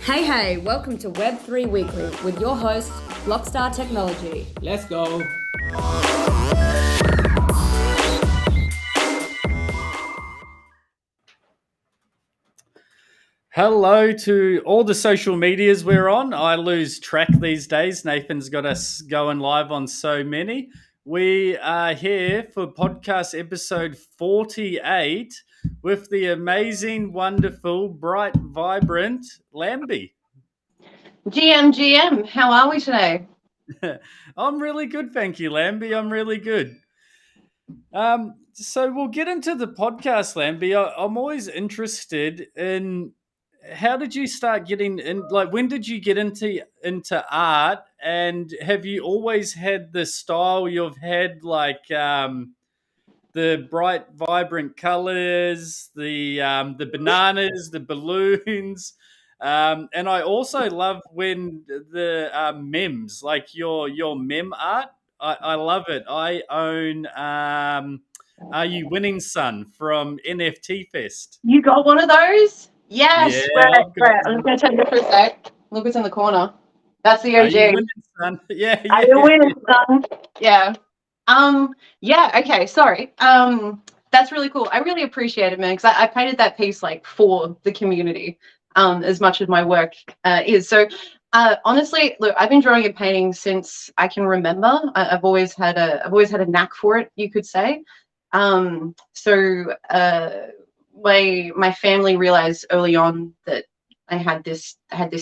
Hey, welcome to Web3 Weekly with your host, Blockstar Technology. Let's go. Hello to all the social medias we're on. I lose track these days. Nathan's got us going live on so many. We are here for podcast episode 48 with the amazing, wonderful, bright, vibrant Lambi. GM, how are we today? I'm really good, thank you, Lambi. I'm really good. So we'll get into the podcast, Lambi. I'm always interested in how did you start getting in? Like, when did you get into art? And have you always had the style you've had, like the bright, vibrant colors, the bananas, the balloons? And I also love when the memes, like your meme art. I love it. I own Are You Winning Son from NFT Fest. You got one of those? Yes. Yeah, Right. I'm going to take it for a sec. Look what's in the corner. That's the Are OG. You Winning Son? Yeah. Are you winning, son? Yeah. Yeah. Okay. Sorry. That's really cool. I really appreciate it, man, because I painted that piece like for the community, as much as my work is. So, honestly, look, I've been drawing and painting since I can remember. I've always had a knack for it, you could say. My family realized early on that I had this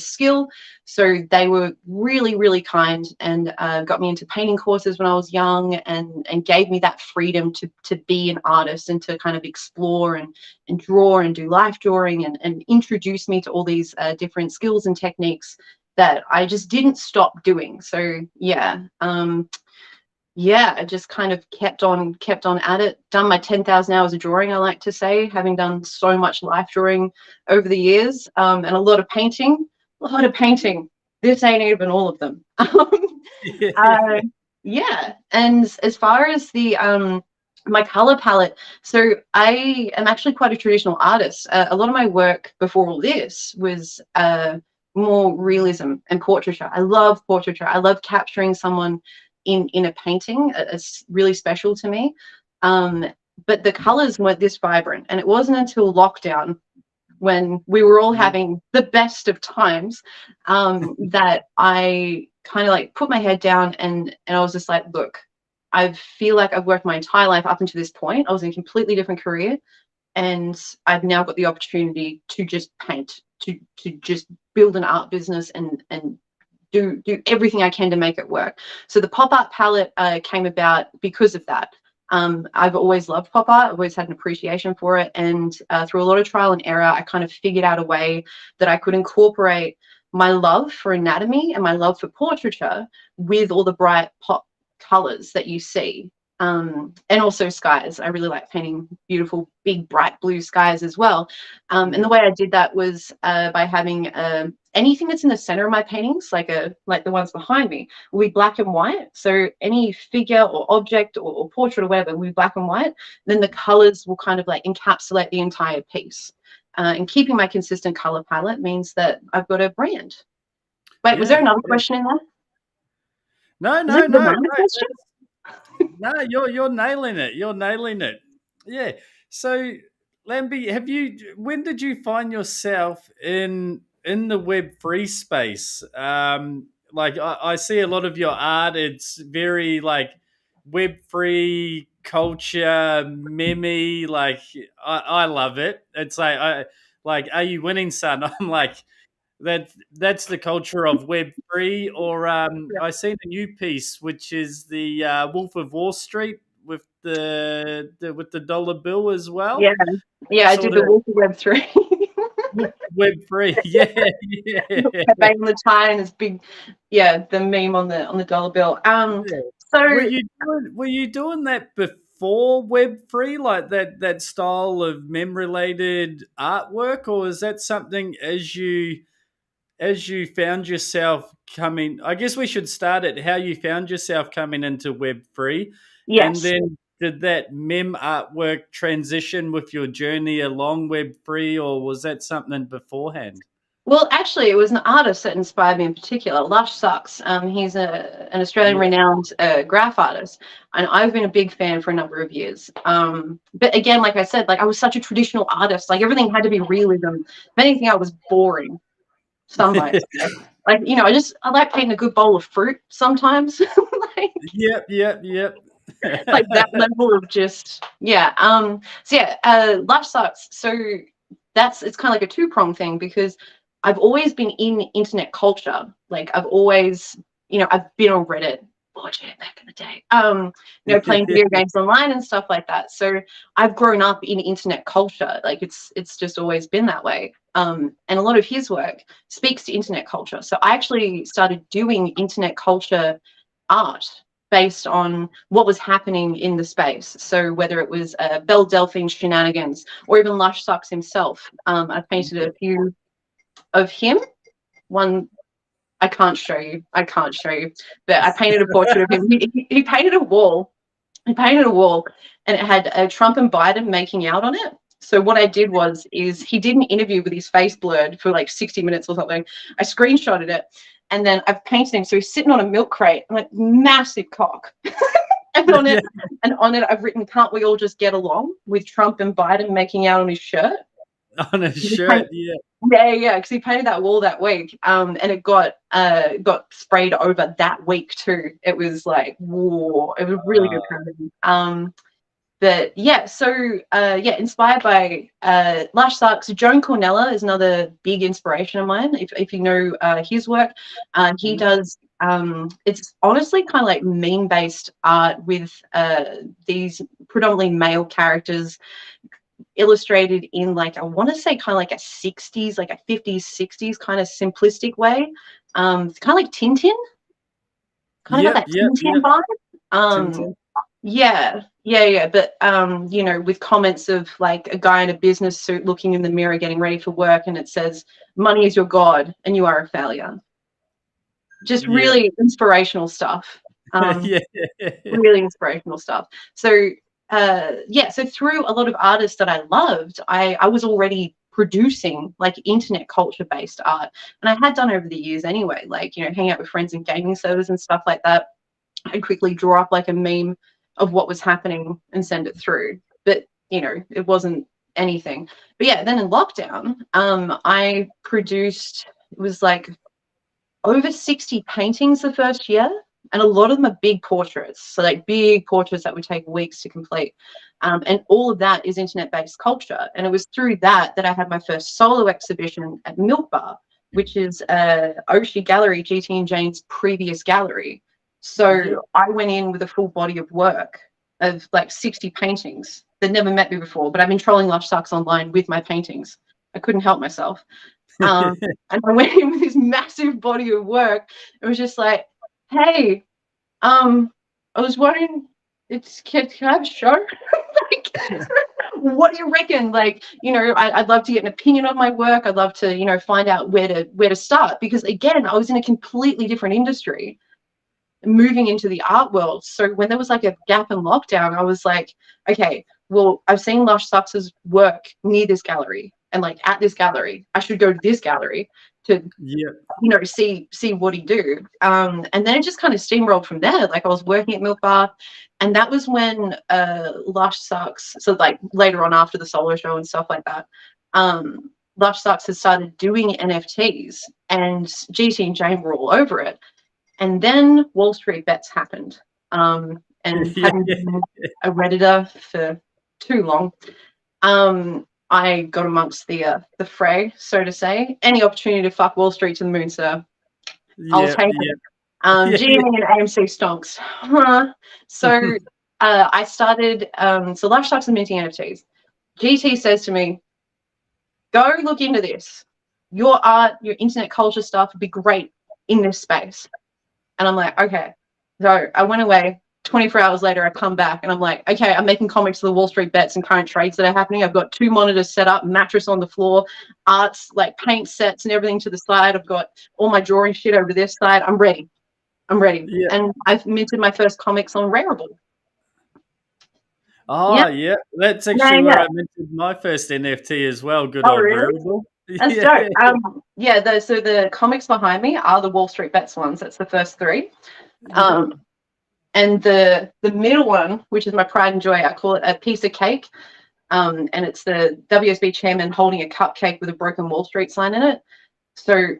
skill, so they were really, really kind and got me into painting courses when I was young, and gave me that freedom to be an artist and to kind of explore and draw and do life drawing and introduce me to all these different skills and techniques that I just didn't stop doing. So I just kind of kept on at it. Done my 10,000 hours of drawing, I like to say, having done so much life drawing over the years, and a lot of painting. This ain't even all of them. And as far as the my color palette, so I am actually quite a traditional artist. A lot of my work before all this was more realism and portraiture. I love portraiture. I love capturing someone in a painting. It's really special to me. But the colors weren't this vibrant, and it wasn't until lockdown, when we were all having the best of times, that I kind of like put my head down and I was just like, look, I feel like I've worked my entire life up until this point. I was in a completely different career, and I've now got the opportunity to just paint, to just build an art business and do everything I can to make it work. So the pop art palette came about because of that. I've always loved pop art. I've always had an appreciation for it. And through a lot of trial and error, I kind of figured out a way that I could incorporate my love for anatomy and my love for portraiture with all the bright pop colors that you see. And also skies. I really like painting beautiful, big, bright blue skies as well. And the way I did that was by having anything that's in the center of my paintings, like the ones behind me, will be black and white. So any figure or object or portrait or whatever will be black and white. Then the colors will kind of like encapsulate the entire piece. And keeping my consistent color palette means that I've got a brand. Wait, was there another question in there? No. No, you're nailing it. You're nailing it. Yeah. So, Lambi, when did you find yourself in the Web3 space? Like I see a lot of your art. It's very like Web3 culture, meme. Like I love it. It's like, Are You Winning, Son? I'm like, that's the culture of Web3. Or I seen a new piece, which is the Wolf of Wall Street with the dollar bill as well. Yeah, I did the Wolf of Web3. Web3, yeah. Back in the time, and this big, the meme on the dollar bill. So were you doing that before Web3, like that style of mem related artwork, or is that something as you found yourself coming? I guess we should start at how you found yourself coming into Web3. Yes. And then did that mem artwork transition with your journey along Web3, or was that something beforehand? Well, actually, it was an artist that inspired me in particular. Lush Sucks. He's an Australian Yeah. renowned graph artist, and I've been a big fan for a number of years. But again, like I said, like I was such a traditional artist. Like everything had to be realism. If anything, I was boring. Some might say. Like I like painting a good bowl of fruit sometimes. like, Yep. like that level of just yeah. So yeah, Lush Sucks. So it's kind of like a two-pronged thing because I've always been in internet culture. Like I've always, I've been on Reddit, watching it back in the day. Playing video games online and stuff like that. So I've grown up in internet culture. Like it's just always been that way. And a lot of his work speaks to internet culture. So I actually started doing internet culture art based on what was happening in the space. So whether it was Belle Delphine shenanigans or even Lush Sucks himself, I painted a few of him. One I can't show you, but I painted a portrait of him. He painted a wall. He painted a wall, and it had Trump and Biden making out on it. So what I did is he did an interview with his face blurred for like 60 minutes or something. I screenshotted it, and then I've painted him. So he's sitting on a milk crate, like massive cock. and on it, I've written, "Can't we all just get along?" with Trump and Biden making out on his shirt. On his shirt, yeah. Yeah, because he painted that wall that week, and it got sprayed over that week too. It was like, whoa, it was really good painting. But yeah, so inspired by Lush Sucks. Joan Cornella is another big inspiration of mine. If you know his work, he does. It's honestly kind of like meme-based art with these predominantly male characters illustrated in like, I want to say kind of like a 60s, like a 50s, 60s kind of simplistic way. It's kind of like Tintin. Kind of got that Tintin vibe. Yeah. But with comments of like a guy in a business suit looking in the mirror, getting ready for work, and it says, "Money is your god, and you are a failure." Just really inspirational stuff. Really inspirational stuff. So so through a lot of artists that I loved, I was already producing like internet culture based art, and I had done over the years anyway, like hang out with friends in gaming servers and stuff like that. I'd quickly draw up like a meme of what was happening and send it through, but it wasn't anything. But yeah, then in lockdown, I produced, it was like over 60 paintings the first year, and a lot of them are big portraits, so like big portraits that would take weeks to complete, and all of that is internet-based culture. And it was through that I had my first solo exhibition at Milk Bar, which is Oshi Gallery, GT and Jane's previous gallery. So I went in with a full body of work of like 60 paintings that never met me before, but I've been trolling Lush Sucks online with my paintings. I couldn't help myself. And I went in with this massive body of work. It was just like, "Hey, I was wondering, can I have a show?" like, what do you reckon? Like, I'd love to get an opinion on my work. I'd love to, find out where to start, because again, I was in a completely different industry, moving into the art world. So when there was like a gap in lockdown, I was like, okay, well, I've seen Lush Sucks's work near this gallery, and like at this gallery, I should go to this gallery to see what he do. And then it just kind of steamrolled from there. Like I was working at Milk Bar, and that was when Lush Sucks, so like later on after the solo show and stuff like that, Lush Sucks had started doing NFTs, and GT and Jane were all over it. And then Wall Street Bets happened. And having been a Redditor for too long, I got amongst the fray, so to say. Any opportunity to fuck Wall Street to the moon, sir, I'll take it. GMing and AMC stonks. So I started, so Lush Sucks and minting NFTs. GT says to me, "Go look into this. Your art, your internet culture stuff would be great in this space." And I'm like, okay. So I went away. 24 hours later, I come back and I'm like, okay, I'm making comics for the Wall Street Bets and current trades that are happening. I've got 2 monitors set up, mattress on the floor, arts, like paint sets and everything to the side. I've got all my drawing shit over this side. I'm ready. Yeah. And I've minted my first comics on Rareable. Oh, yeah. That's actually where I minted my first NFT as well. Good old really? Rareable. That's Yeah. dope. So the comics behind me are the Wall Street Bets ones. That's the first three. Yeah. Um, and the middle one, which is my pride and joy, I call it a piece of cake. And it's the WSB chairman holding a cupcake with a broken Wall Street sign in it. So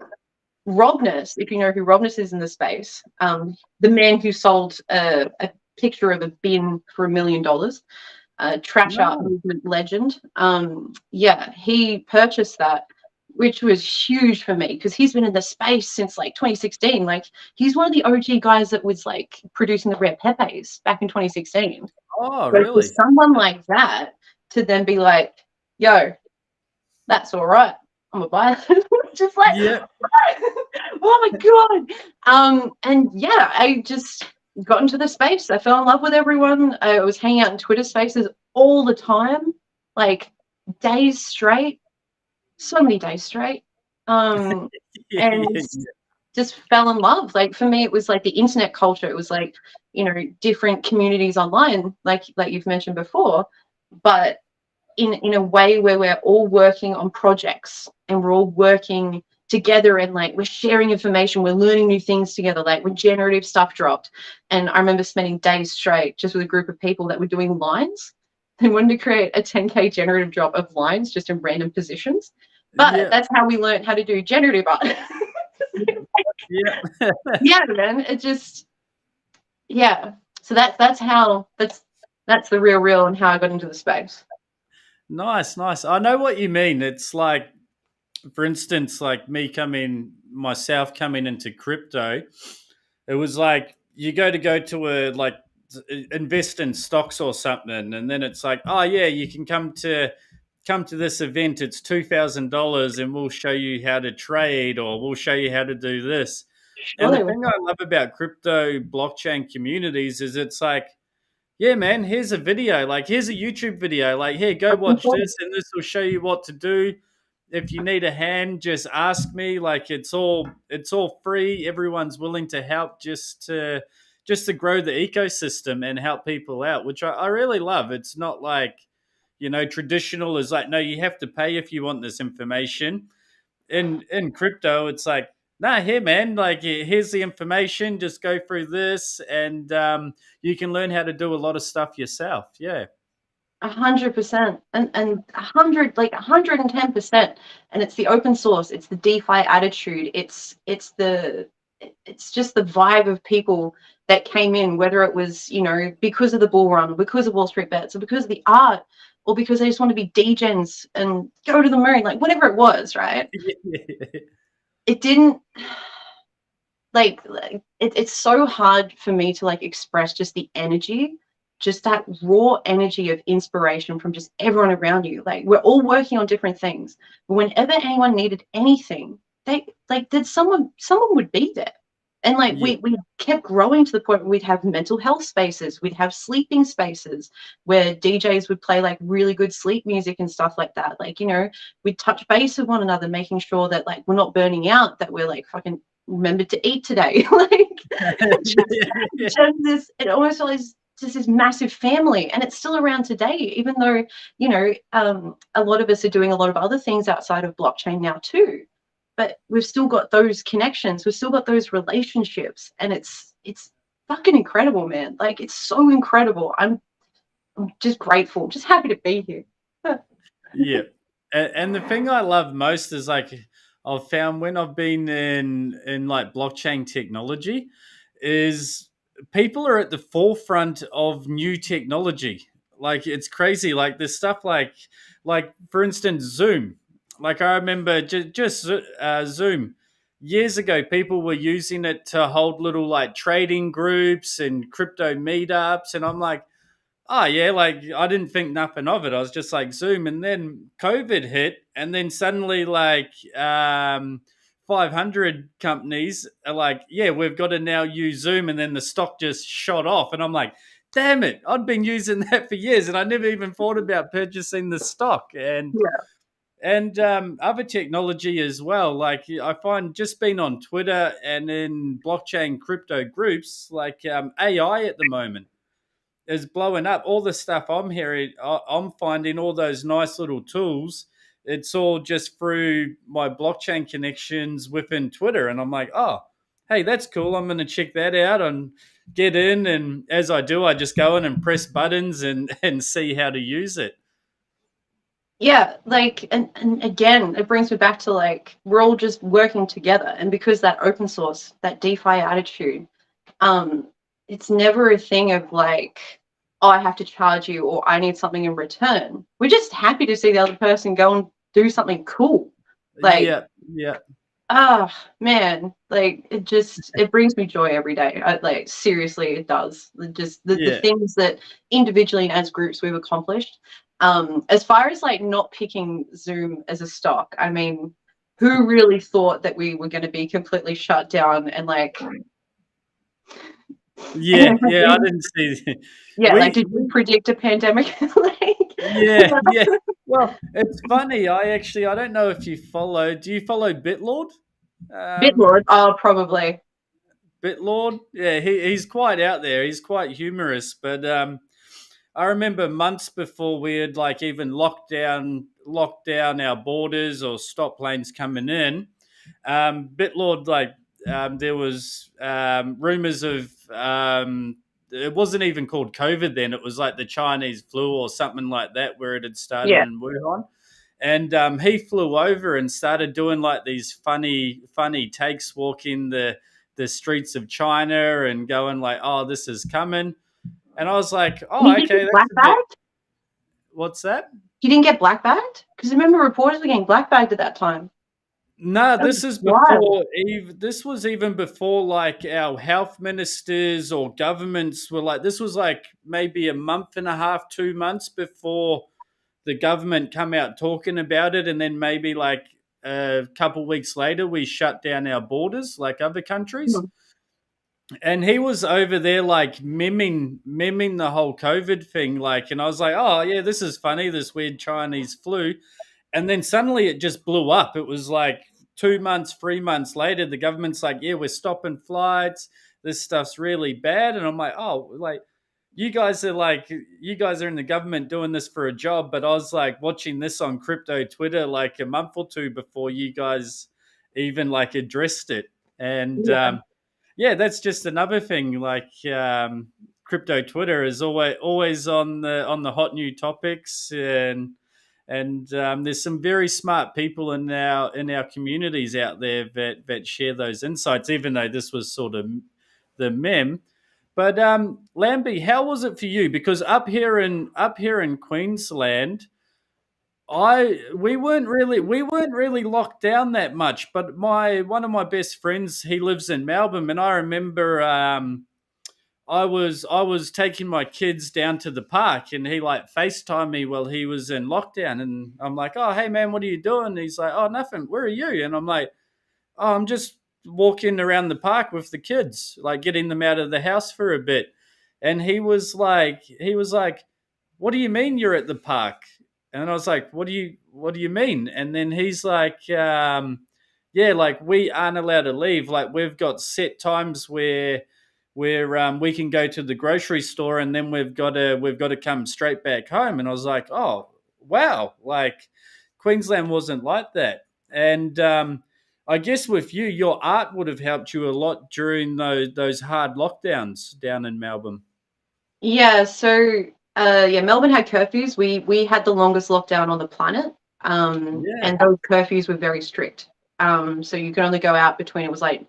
Robness, if you know who Robness is in the space, the man who sold a picture of a bin for $1 million, trash art No. movement legend. He purchased that, which was huge for me because he's been in the space since like 2016. Like he's one of the OG guys that was like producing the Rare Pepes back in 2016. Oh, So for really? someone like that to then be like, yo, that's all right, I'm gonna buy it. Just like, Yeah. oh my god. And yeah, I just got into the space. I fell in love with everyone. I was hanging out in Twitter spaces all the time, like days straight, so many days straight. Yeah. And Yeah. just fell in love. Like for me, it was like the internet culture. It was like, different communities online, like you've mentioned before, but in a way where we're all working on projects and we're all working together and like we're sharing information, we're learning new things together, like when generative stuff dropped. And I remember spending days straight just with a group of people that were doing lines. They wanted to create a 10K generative drop of lines just in random positions. But Yeah. that's how we learned how to do generative art. Yeah. Yeah, man. It just, yeah. So that's the real and how I got into the space. Nice, nice. I know what you mean. It's like, for instance, like myself coming into crypto, it was like you go to a like invest in stocks or something, and then it's like, oh yeah, you can come to this event. It's $2,000, and we'll show you how to trade, or we'll show you how to do this. Sure, And the they were. thing I love about crypto blockchain communities is it's like, yeah, man, here's a video. Like, here's a YouTube video. Like, here, go watch this, and this will show you what to do. If you need a hand, just ask me. Like, it's all free. Everyone's willing to help just to grow the ecosystem and help people out, which I really love. It's not like, traditional is like, no, you have to pay if you want this information. In crypto, it's like, nah, here, man, like, here's the information. Just go through this, and you can learn how to do a lot of stuff yourself. Yeah. 100%, and 110%. And it's the open source, it's the DeFi attitude, it's just the vibe of people that came in, whether it was, because of the bull run, because of Wall Street Bets, or because of the art, or because they just want to be degens and go to the moon, like whatever it was, right? It didn't it's so hard for me to like express just the energy, just that raw energy of inspiration from just everyone around you. Like we're all working on different things, but whenever anyone needed anything, they like did someone would be there. And like Yeah. we kept growing to the point where we'd have mental health spaces, we'd have sleeping spaces where DJs would play like really good sleep music and stuff like that. Like, we'd touch base with one another, making sure that like we're not burning out, that we're like fucking remembered to eat today. It almost was just this massive family, and it's still around today, even though a lot of us are doing a lot of other things outside of blockchain now too, but we've still got those connections, we've still got those relationships, and it's fucking incredible, man. Like it's so incredible. I'm just grateful, just happy to be here. Yeah. And the thing I love most is like, I've found when I've been in like blockchain technology, is people are at the forefront of new technology. Like, it's crazy. Like, there's stuff like for instance, Zoom. Like, I remember just Zoom years ago, people were using it to hold little like trading groups and crypto meetups, and I'm like, oh yeah, like, I didn't think nothing of it. I was just like, Zoom, and then COVID hit, and then suddenly like 500 companies are like, yeah, we've got to now use Zoom, and then the stock just shot off, and I'm like, damn it, I'd been using that for years, and I never even thought about purchasing the stock. And Yeah. other technology as well. Like, I find just being on Twitter and in blockchain crypto groups, like AI at the moment is blowing up. All the stuff I'm hearing, I'm finding all those nice little tools it's all just through my blockchain connections within Twitter. And I'm like, oh, hey, that's cool. I'm going to check that out and get in. And as I do, I just go in and press buttons and see how to use it. Yeah, like, and again, it brings me back to like we're all just working together, and because that open source, that DeFi attitude, it's never a thing of like, oh, I have to charge you or I need something in return. We're just happy to see the other person go and do something cool. Like, Yeah. oh man, like it brings me joy every day. Like seriously, it does. Just the things that individually and as groups we've accomplished. As far as like not picking Zoom as a stock, I mean, who really thought that we were going to be completely shut down and like Yeah, I didn't see. Yeah, like did we predict a pandemic? Like, yeah. Well, it's funny. I don't know if you follow. Do you follow Bitlord? Bitlord, oh, probably. Bitlord, yeah, he's quite out there. He's quite humorous, but I remember months before we had like even locked down our borders or stop planes coming in. Bitlord, like there was rumors of it wasn't even called COVID then. It was like the Chinese flu or something like that, where it had started in Wuhan. And he flew over and started doing like these funny takes, walking the streets of China and going like, "Oh, this is coming." And I was like, "Oh, okay, that's a bit." What's that? You didn't get black bagged? Because remember, reporters were getting black bagged at that time. No, this is before. This was even before like our health ministers or governments were like. This was like maybe a month and a half, 2 months before the government come out talking about it, and then maybe like a couple weeks later we shut down our borders like other countries. Mm-hmm. And he was over there like miming the whole COVID thing, like, and I was like, oh yeah, this is funny, this weird Chinese flu. And then suddenly it just blew up. It was like 2 months, 3 months later, the government's like, yeah, we're stopping flights. This stuff's really bad. And I'm like, oh, like, you guys are in the government doing this for a job. But I was like watching this on crypto Twitter like a month or two before you guys even like addressed it. And yeah, that's just another thing. Like crypto Twitter is always on the hot new topics, and there's some very smart people in our communities out there that share those insights. Even though this was sort of the meme, but Lambi, how was it for you? Because up here in Queensland, we weren't really locked down that much. But one of my best friends, he lives in Melbourne, and I remember I was taking my kids down to the park, and he like FaceTimed me while he was in lockdown, and I'm like, oh hey man, what are you doing? And he's like, oh nothing. Where are you? And I'm like, oh, I'm just walking around the park with the kids, like getting them out of the house for a bit. And he was like, what do you mean you're at the park? And I was like, what do you mean? And then he's like, yeah, like we aren't allowed to leave. Like we've got set times where we can go to the grocery store, and then we've got to come straight back home. And I was like, oh wow, like Queensland wasn't like that. And I guess with you, your art would have helped you a lot during those hard lockdowns down in Melbourne. Yeah, so Melbourne had curfews. We had the longest lockdown on the planet. And those curfews were very strict. So you could only go out between, it was like,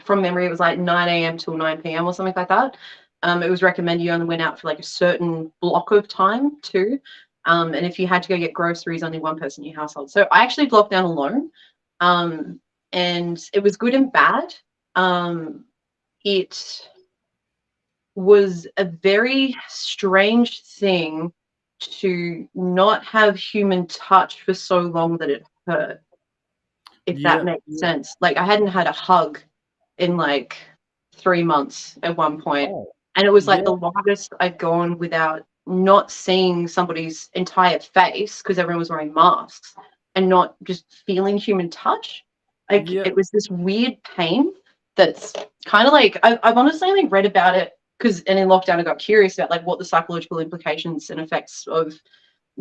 from memory, it was like 9 a.m. till 9 p.m. or something like that. It was recommended you only went out for like a certain block of time too. And if you had to go get groceries, only one person in your household. So I actually locked down alone. And it was good and bad. It was a very strange thing to not have human touch for so long that it hurt, if that makes sense. Like I hadn't had a hug in like 3 months at one point. And it was like the longest I'd gone without not seeing somebody's entire face because everyone was wearing masks and not just feeling human touch. Like it was this weird pain that's kind of like, I've honestly only read about it because in lockdown I got curious about like what the psychological implications and effects of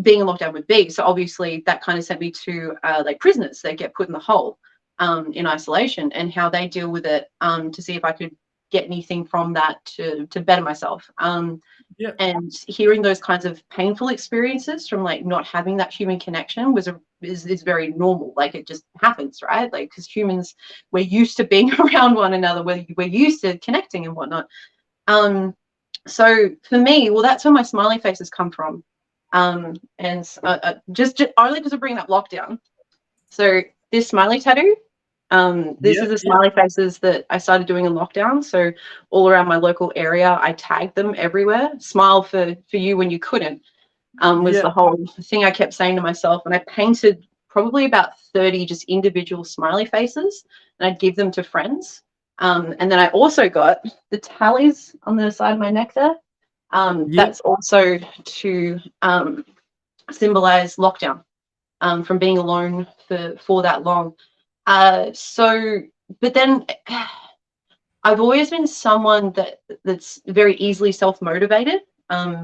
being in lockdown would be. So obviously that kind of sent me to like prisoners that get put in the hole in isolation, and how they deal with it, to see if I could get anything from that to better myself. Yeah. And hearing those kinds of painful experiences from like not having that human connection is very normal. Like it just happens, right? Like, because humans, we're used to being around one another, we're used to connecting and whatnot. So for me, well, that's where my smiley faces come from. And just only because of bringing up lockdown. So this smiley tattoo, this is the smiley faces that I started doing in lockdown. So all around my local area, I tagged them everywhere. Smile for you when you couldn't, was the whole thing I kept saying to myself. And I painted probably about 30 just individual smiley faces, and I'd give them to friends. And then I also got the tallies on the side of my neck there. That's also to symbolize lockdown, from being alone for that long. But then I've always been someone that's very easily self-motivated,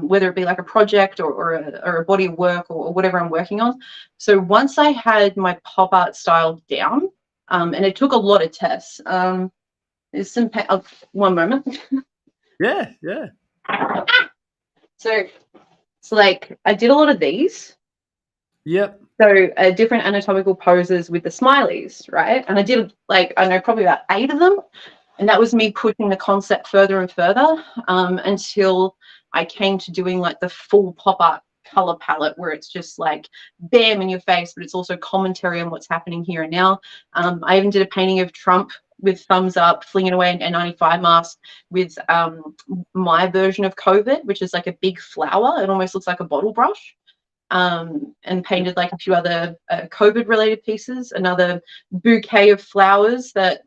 whether it be like a project or a body of work or whatever I'm working on. So once I had my pop art style down, and it took a lot of tests. There's some one moment. Yeah. So like I did a lot of these. Yep. So different anatomical poses with the smileys, right? And I did like, I know, probably about 8 of them. And that was me pushing the concept further and further, until I came to doing like the full pop art color palette, where it's just like bam in your face, but it's also commentary on what's happening here and now. I even did a painting of Trump with thumbs up, flinging away an N95 mask with my version of COVID, which is like a big flower. It almost looks like a bottle brush. And painted like a few other COVID related pieces, another bouquet of flowers that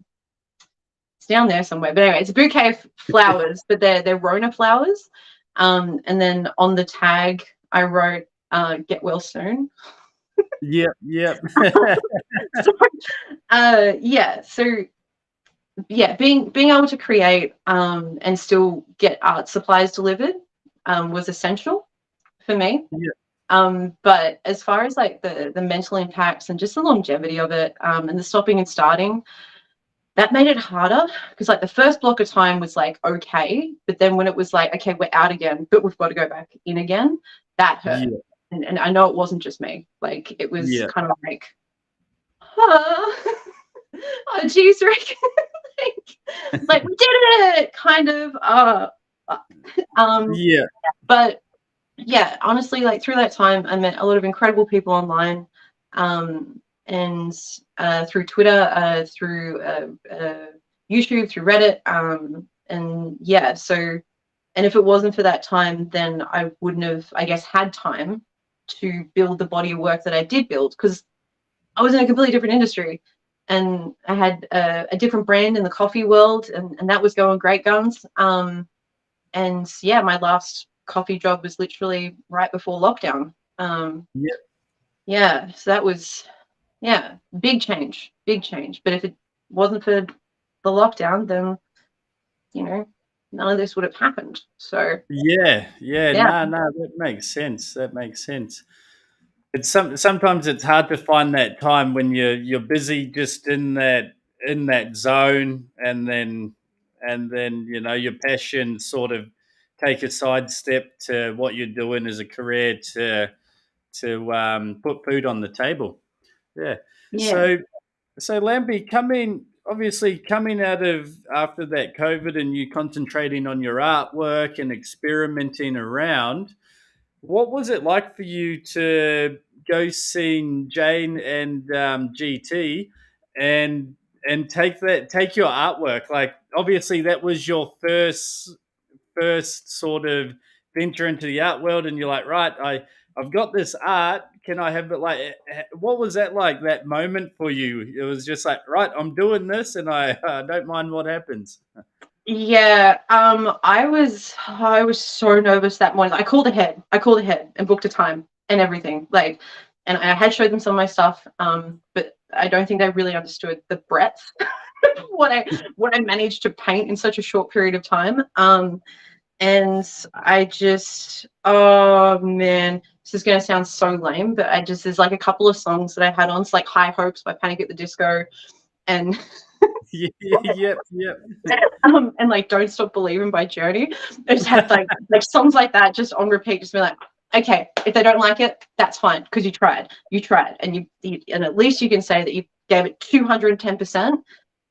it's down there somewhere. But anyway, it's a bouquet of flowers, but they're Rona flowers. And then on the tag, I wrote, get well soon. Yep. So being able to create and still get art supplies delivered was essential for me. But as far as like the mental impacts and just the longevity of it, and the stopping and starting, that made it harder, because like the first block of time was like okay, but then when it was like, okay, we're out again, but we've got to go back in again, that hurt. And I know it wasn't just me. Like it was kind of like, oh geez, Rick. like we did it, kind of. But yeah, honestly, like through that time, I met a lot of incredible people online, and through Twitter, through YouTube, through Reddit, and yeah. So, and if it wasn't for that time, then I wouldn't have, I guess, had time to build the body of work that I did build, because I was in a completely different industry, and I had a different brand in the coffee world, and that was going great guns. And yeah, my last coffee job was literally right before lockdown. Yeah, so that was big change. But if it wasn't for the lockdown, then none of this would have happened. So No, that makes sense. It's sometimes it's hard to find that time when you're busy just in that zone, and then your passion sort of take a sidestep to what you're doing as a career to put food on the table. Yeah. So Lambi, coming out of after that COVID and you concentrating on your artwork and experimenting around, what was it like for you to go seeing Jane and GT and take your artwork? Like obviously that was your first sort of venture into the art world, and you're like, right, I've got this art. Can I have it? Like, what was that like? That moment for you? It was just like, right, I'm doing this, and I don't mind what happens. Yeah, I was so nervous that morning. I called ahead and booked a time and everything. Like, and I had showed them some of my stuff, but I don't think they really understood the breadth of what I managed to paint in such a short period of time. And I just, oh man, this is going to sound so lame, but there's like a couple of songs that I had on. It's like High Hopes by Panic at the Disco, and Yep. and like Don't Stop Believing by Journey. I just had like songs like that just on repeat, just be like, okay, if they don't like it, that's fine, because you tried, and and at least you can say that you gave it 210%.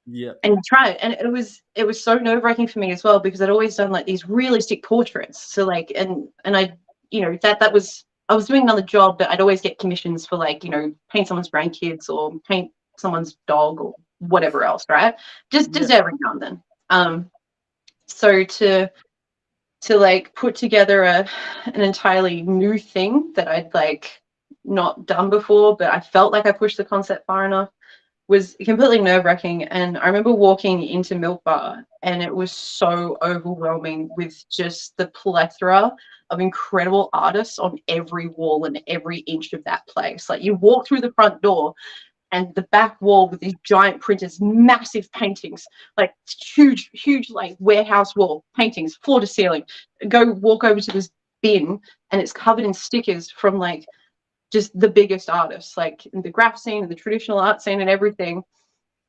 Yeah. And tried, and it was so nerve-wracking for me as well, because I'd always done like these realistic portraits. So like, and I, that was, I was doing another job, but I'd always get commissions for like, paint someone's grandkids or paint someone's dog or whatever else, right? Just every now and then. So to like put together an entirely new thing that I'd like not done before, but I felt like I pushed the concept far enough, was completely nerve-wracking. And I remember walking into Milk Bar, and it was so overwhelming with just the plethora of incredible artists on every wall and every inch of that place. Like, you walk through the front door, and the back wall with these giant printers, massive paintings, like huge like warehouse wall paintings, floor to ceiling. Walk over to this bin, and it's covered in stickers from like just the biggest artists, like in the graph scene and the traditional art scene and everything.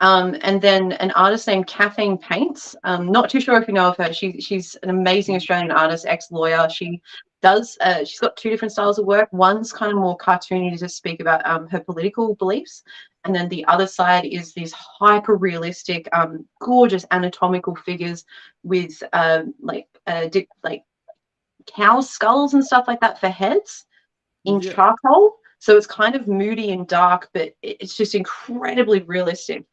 And then an artist named Caffeine Paints. Not too sure if you know of her. She's an amazing Australian artist, ex-lawyer. She's got two different styles of work. One's kind of more cartoony to speak about her political beliefs, and then the other side is these hyper realistic, gorgeous anatomical figures with like cow skulls and stuff like that for heads in charcoal. So it's kind of moody and dark, but it's just incredibly realistic.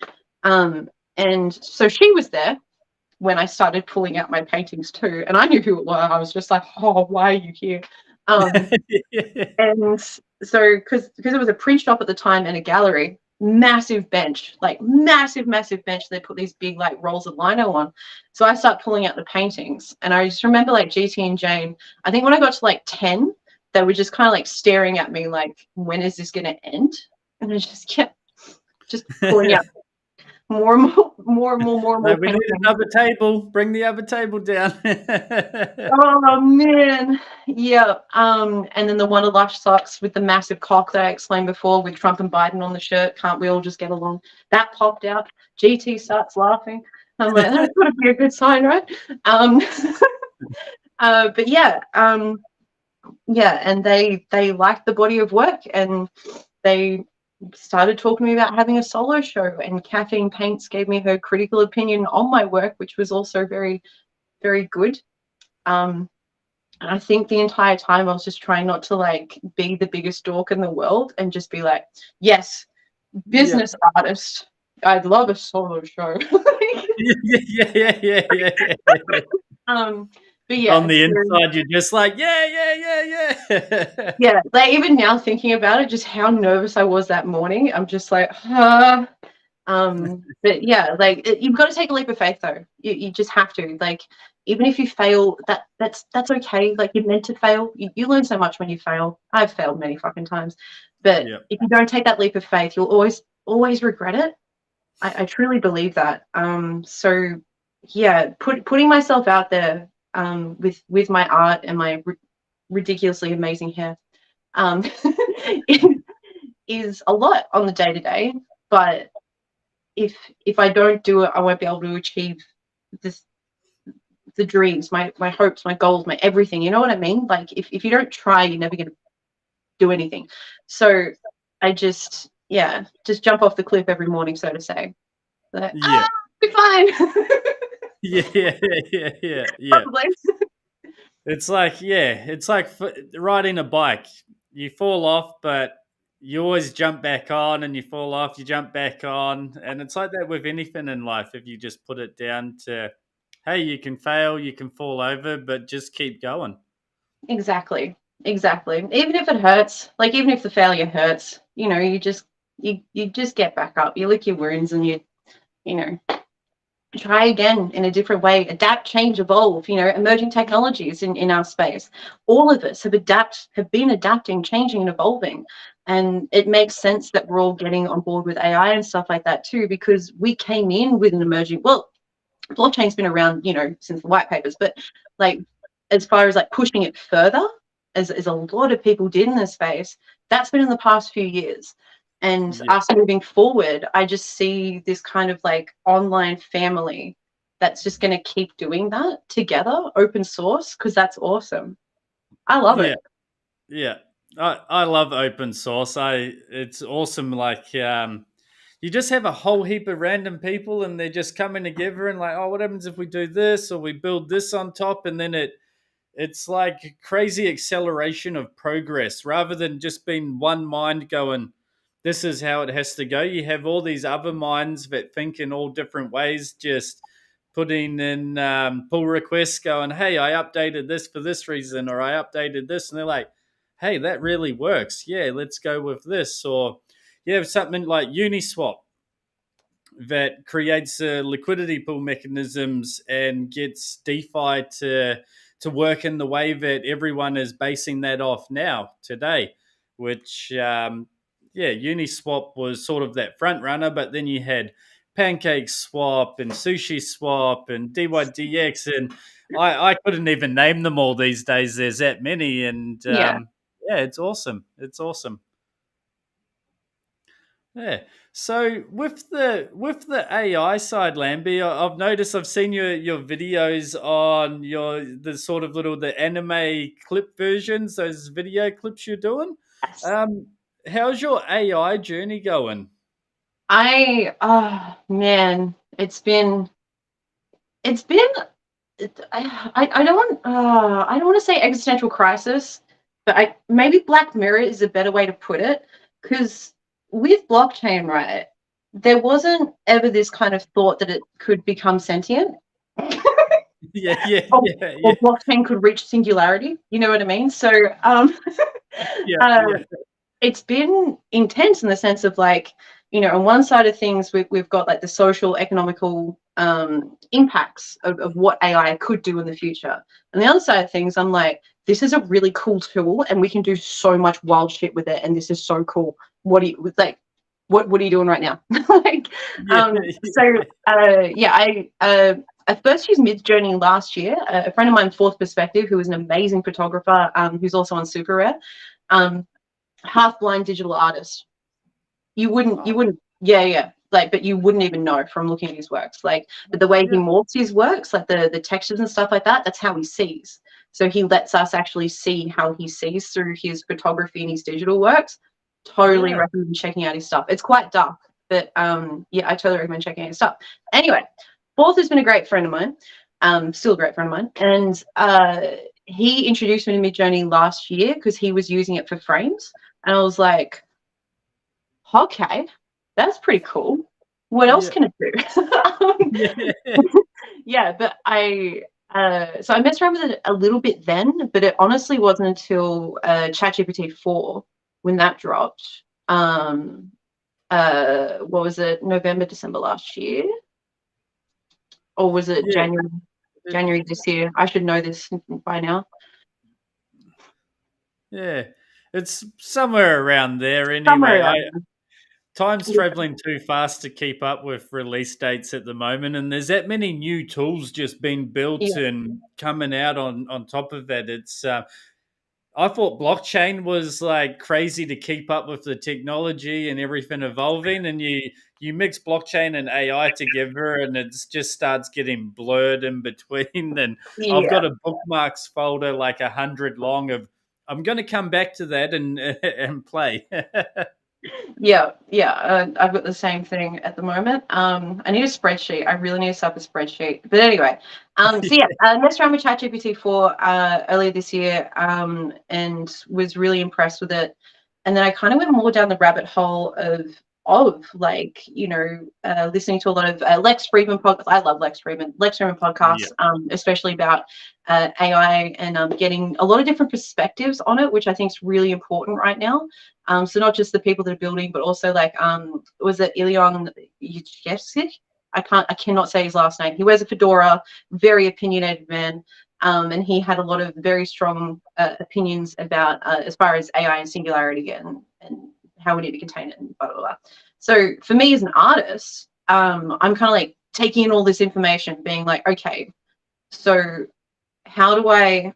And so she was there when I started pulling out my paintings too, and I knew who it was. I was just like, oh, why are you here? And so because it was a print shop at the time and a gallery, massive bench, like massive bench. They put these big like rolls of lino on. So I start pulling out the paintings, and I just remember like GT and Jane, I think when I got to like 10, they were just kind of like staring at me like, when is this going to end? And I just kept just pulling out more and more. No, we need another table. Bring the other table down. Oh man, yeah. And then the Wonder Lush socks with the massive cock that I explained before, with Trump and Biden on the shirt. Can't we all just get along? That popped out. GT starts laughing. I'm like, that's got to be a good sign, right? But yeah. Yeah, and they liked the body of work, and they started talking to me about having a solo show, and Caffeine Paints gave me her critical opinion on my work, which was also very, very good. And I think the entire time I was just trying not to like be the biggest dork in the world, and just be like, yes, business artist, I'd love a solo show. Yeah. But yeah, on the inside, you're just like, yeah. Yeah, like even now thinking about it, just how nervous I was that morning, I'm just like, huh. But yeah, like you've got to take a leap of faith though. You just have to. Like, even if you fail, that's okay. Like, you're meant to fail. You learn so much when you fail. I've failed many fucking times, but if you don't take that leap of faith, you'll always regret it. I truly believe that. So yeah, putting myself out there, with my art and my ridiculously amazing hair, is a lot on the day-to-day. But if I don't do it, I won't be able to achieve the dreams, my hopes, my goals, my everything. You know what I mean? Like, if you don't try, you're never going to do anything. So I just jump off the cliff every morning, so to say. Like, be fine. Yeah. It's like riding a bike. You fall off, but you always jump back on, and you fall off, you jump back on. And it's like that with anything in life. If you just put it down to, hey, you can fail, you can fall over, but just keep going. Exactly. Even if it hurts, like even if the failure hurts, you just get back up. You lick your wounds, and you try again in a different way. Adapt, change, evolve. Emerging technologies in our space. All of us have been adapting, changing, and evolving. And it makes sense that we're all getting on board with AI and stuff like that too, because we came in with an emerging. Well, blockchain's been around, since the white papers, but like as far as like pushing it further, as a lot of people did in this space, that's been in the past few years. And us moving forward, I just see this kind of like online family that's just going to keep doing that together, open source, because that's awesome. I love it. Yeah. I love open source. It's awesome. Like you just have a whole heap of random people and they're just coming together and like, oh, what happens if we do this or we build this on top, and then it's like crazy acceleration of progress rather than just being one mind going, this is how it has to go. You have all these other minds that think in all different ways, just putting in pull requests going, hey, I updated this for this reason, or I updated this. And they're like, hey, that really works. Yeah, let's go with this. Or you have something like Uniswap that creates liquidity pool mechanisms and gets DeFi to work in the way that everyone is basing that off now today, which Uniswap was sort of that front runner, but then you had Pancake Swap and Sushi Swap and DYDX, and I couldn't even name them all these days. There's that many, and it's awesome. It's awesome. Yeah. So with the AI side, Lambi, I've noticed, I've seen your videos on the sort of the anime clip versions, those video clips you're doing. Yes. How's your AI journey going? Man, it's been I don't want to say existential crisis, but maybe Black Mirror is a better way to put it, because with blockchain, right, there wasn't ever this kind of thought that it could become sentient. Or blockchain could reach singularity. You know what I mean? So it's been intense in the sense of like, on one side of things, we've got like the social, economical impacts of what AI could do in the future. And the other side of things, I'm like, this is a really cool tool and we can do so much wild shit with it. And this is so cool. What are you doing right now? I first used Midjourney last year. A friend of mine, Fourth Perspective, who is an amazing photographer, who's also on Super Rare, half-blind digital artist. You wouldn't, but you wouldn't even know from looking at his works. Like, but the way he morphs his works, like the textures and stuff like that, that's how he sees. So he lets us actually see how he sees through his photography and his digital works. Totally recommend checking out his stuff. It's quite dark, but I totally recommend checking out his stuff. Anyway, Fourth has been a great friend of mine, still a great friend of mine, and he introduced me to Midjourney last year because he was using it for frames, and I was like, okay, that's pretty cool. What else can it do? But so I messed around with it a little bit then, but it honestly wasn't until ChatGPT 4 when that dropped. What was it? November, December last year? Or was it January this year? I should know this by now. Yeah, it's somewhere around there anyway. Time's traveling too fast to keep up with release dates at the moment, and there's that many new tools just being built and coming out on top of that. It's I thought blockchain was like crazy to keep up with the technology and everything evolving, and you mix blockchain and AI together and it just starts getting blurred in between. And I've got a bookmarks folder like 100 long of, I'm going to come back to that and play. I've got the same thing at the moment. I need a spreadsheet. I really need to set up a spreadsheet. But anyway, I messed around with ChatGPT 4 earlier this year and was really impressed with it. And then I kind of went more down the rabbit hole of like, listening to a lot of Lex Friedman podcasts. I love Lex Friedman podcasts, especially about AI and getting a lot of different perspectives on it, which I think is really important right now. So not just the people that are building, but also like, was it Ilion Yachevsky? I cannot say his last name. He wears a fedora, very opinionated man. And he had a lot of very strong opinions about as far as AI and singularity and how we need to contain it and blah, blah, blah. So for me as an artist, I'm kind of like taking in all this information, being like, okay, so how do I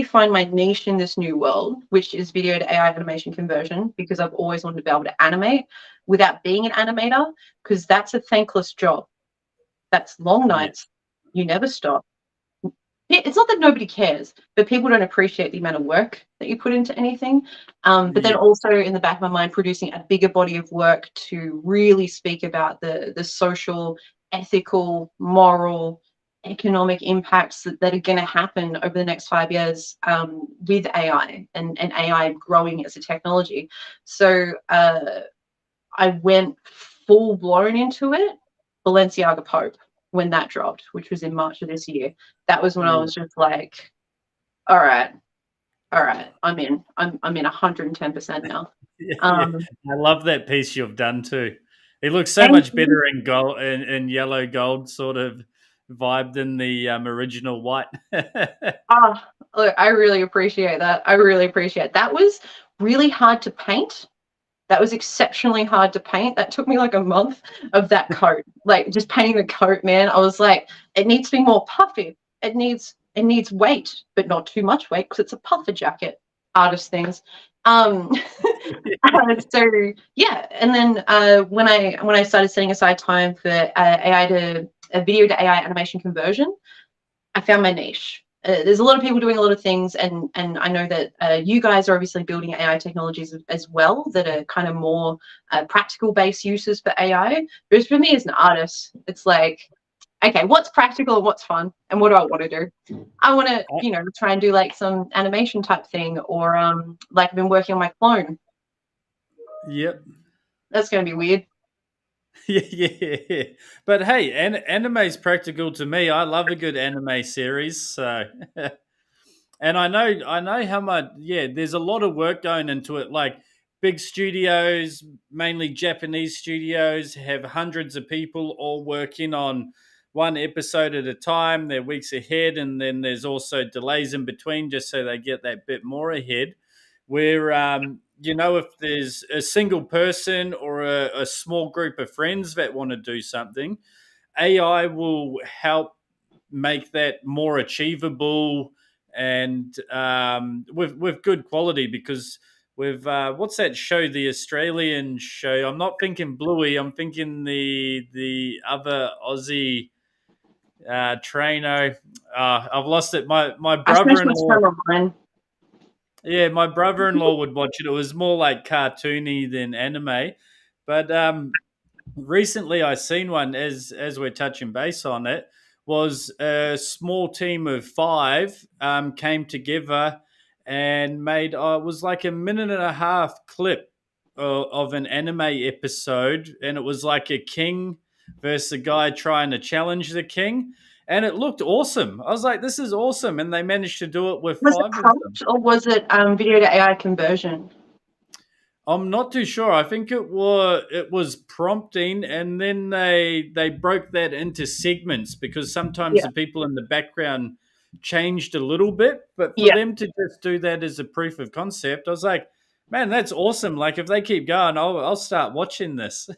find my niche in this new world, which is video to AI animation conversion, because I've always wanted to be able to animate without being an animator, because that's a thankless job. That's long nights. You never stop. It's not that nobody cares, but people don't appreciate the amount of work that you put into anything. But then also in the back of my mind, producing a bigger body of work to really speak about the social, ethical, moral, economic impacts that are going to happen over the next 5 years with AI and AI growing as a technology. So I went full blown into it. Balenciaga Pope, when that dropped, which was in March of this year. That was when I was just like, all right, I'm in 110% now. I love that piece you've done too. It looks so Thank much you. better in gold, in yellow gold sort of vibe than the original white. Look, I really appreciate that. That was really hard to paint. That was exceptionally hard to paint. That took me like a month of that coat, like just painting the coat, man. I was like, it needs to be more puffy. It needs weight, but not too much weight because it's a puffer jacket. Artist things. So yeah, and then when I started setting aside time for AI to video to AI animation conversion, I found my niche. There's a lot of people doing a lot of things, and I know that you guys are obviously building AI technologies as well that are kind of more practical based uses for AI. But for me as an artist, it's like, okay, what's practical and what's fun, and what do I want to do? I want to, try and do like some animation type thing, or like I've been working on my clone. Yep. That's going to be weird. Yeah. But hey, anime is practical to me. I love a good anime series. So, and I know how much. Yeah, there's a lot of work going into it. Like big studios, mainly Japanese studios, have hundreds of people all working on one episode at a time. They're weeks ahead, and then there's also delays in between, just so they get that bit more ahead. Where if there's a single person or a small group of friends that want to do something, AI will help make that more achievable and with good quality. Because with what's that show, the Australian show? I'm not thinking Bluey. I'm thinking the other Aussie trainer. I've lost it. My brother-in-law. Yeah, my brother-in-law would watch it. It was more like cartoony than anime. But recently I seen one, as we're touching base on it, was a small team of five came together and made it was like a minute and a half clip of an anime episode, and it was like a king versus a guy trying to challenge the king, and it looked awesome. I was like, this is awesome, and they managed to do it with Was it five of them. prompt or was it video to AI conversion? I'm not too sure. I think it was prompting, and then they broke that into segments, because sometimes the people in the background changed a little bit. But for them to just do that as a proof of concept, I was like, man, that's awesome. Like if they keep going, I'll start watching this.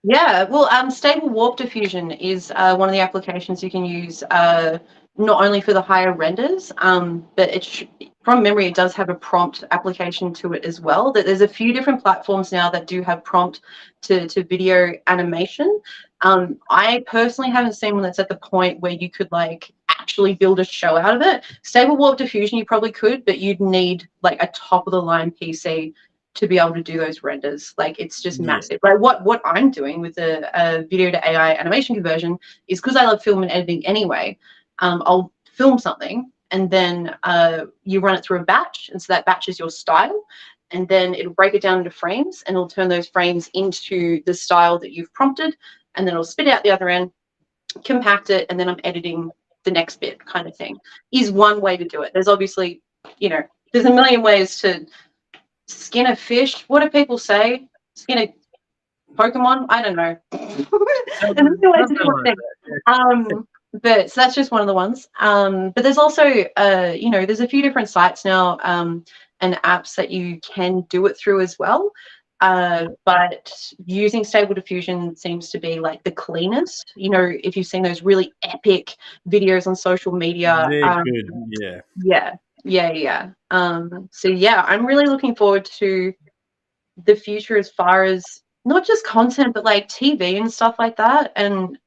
Yeah, well, stable warp diffusion is one of the applications you can use not only for the higher renders, but from memory, it does have a prompt application to it as well. That there's a few different platforms now that do have prompt to video animation. I personally haven't seen one that's at the point where you could like actually build a show out of it. Stable warp diffusion, you probably could, but you'd need like a top of the line PC to be able to do those renders. Like it's just massive. Like what I'm doing with the video to AI animation conversion is, because I love film and editing anyway. I'll film something and then you run it through a batch, and so that batch is your style, and then it'll break it down into frames, and it'll turn those frames into the style that you've prompted, and then it'll spit out the other end, compact it, and then I'm editing the next bit, kind of thing. Is one way to do it. There's obviously, there's a million ways to skin a fish. What do people say? Skin a Pokemon? I don't know. But so that's just one of the ones. But there's also, there's a few different sites now and apps that you can do it through as well. But using Stable Diffusion seems to be like the cleanest. If you've seen those really epic videos on social media, They're good, yeah. Yeah, Yeah. So yeah, I'm really looking forward to the future as far as not just content, but like TV and stuff like that. And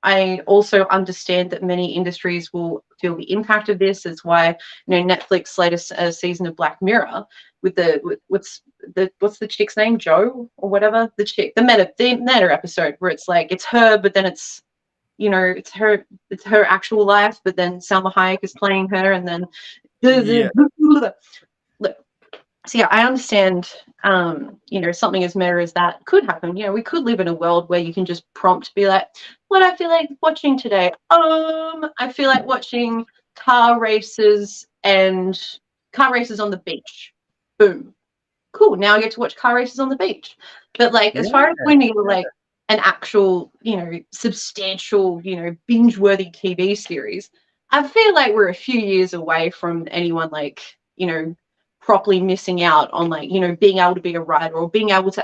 I also understand that many industries will feel the impact of this. It's why, Netflix latest season of Black Mirror with what's the chick's name, Joe or whatever, the meta episode where it's like it's her, but then it's her actual life, but then Salma Hayek is playing her, and then Yeah. look. So yeah, I understand. Something as meta as that could happen. We could live in a world where you can just prompt, be like, "What I feel like watching today? I feel like watching car races and car races on the beach. Boom, cool. Now I get to watch car races on the beach." But like, as far as when you're like an actual, substantial, binge-worthy TV series, I feel like we're a few years away from anyone like, properly missing out on like, being able to be a writer or being able to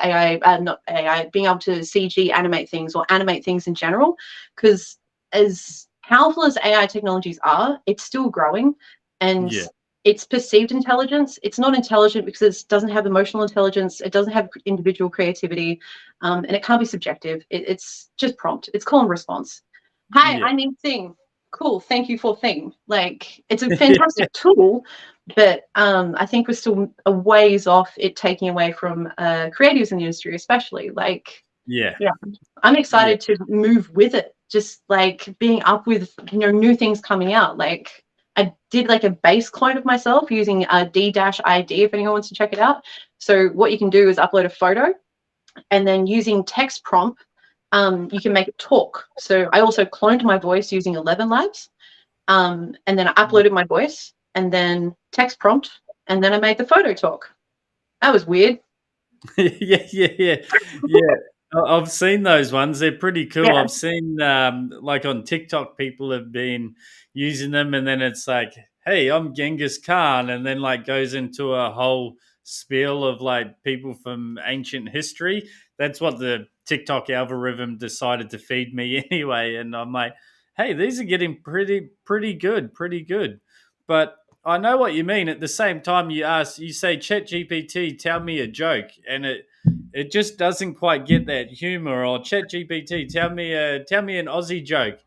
not AI, being able to CG animate things or animate things in general. Because as powerful as AI technologies are, it's still growing, and Yeah. it's perceived intelligence. It's not intelligent because it doesn't have emotional intelligence. It doesn't have individual creativity, and it can't be subjective. It's just prompt. It's call and response. Hi, Yeah. I need thing. Cool, thank you for thing. Like, it's a fantastic tool, but I think we're still a ways off it taking away from creatives in the industry, especially. Like, Yeah. yeah, I'm Yeah. excited to move with it. Just like being up with new things coming out. Like, I did like a base clone of myself using D-ID if anyone wants to check it out. So what you can do is upload a photo, and then using text prompt, you can make it talk. So I also cloned my voice using 11 Labs, and then I uploaded my voice, and then text prompt, and then I made the photo talk. That was weird. Yeah. I've seen those ones. They're pretty cool. Yeah. I've seen like on TikTok, people have been using them, and then it's like, "Hey, I'm Genghis Khan," and then like goes into a whole spiel of like people from ancient history. That's what the TikTok algorithm decided to feed me anyway, and I'm like, "Hey, these are getting pretty good." But I know what you mean. At the same time, you say, ChatGPT, tell me a joke, and it just doesn't quite get that humor. Or ChatGPT, tell me an Aussie joke,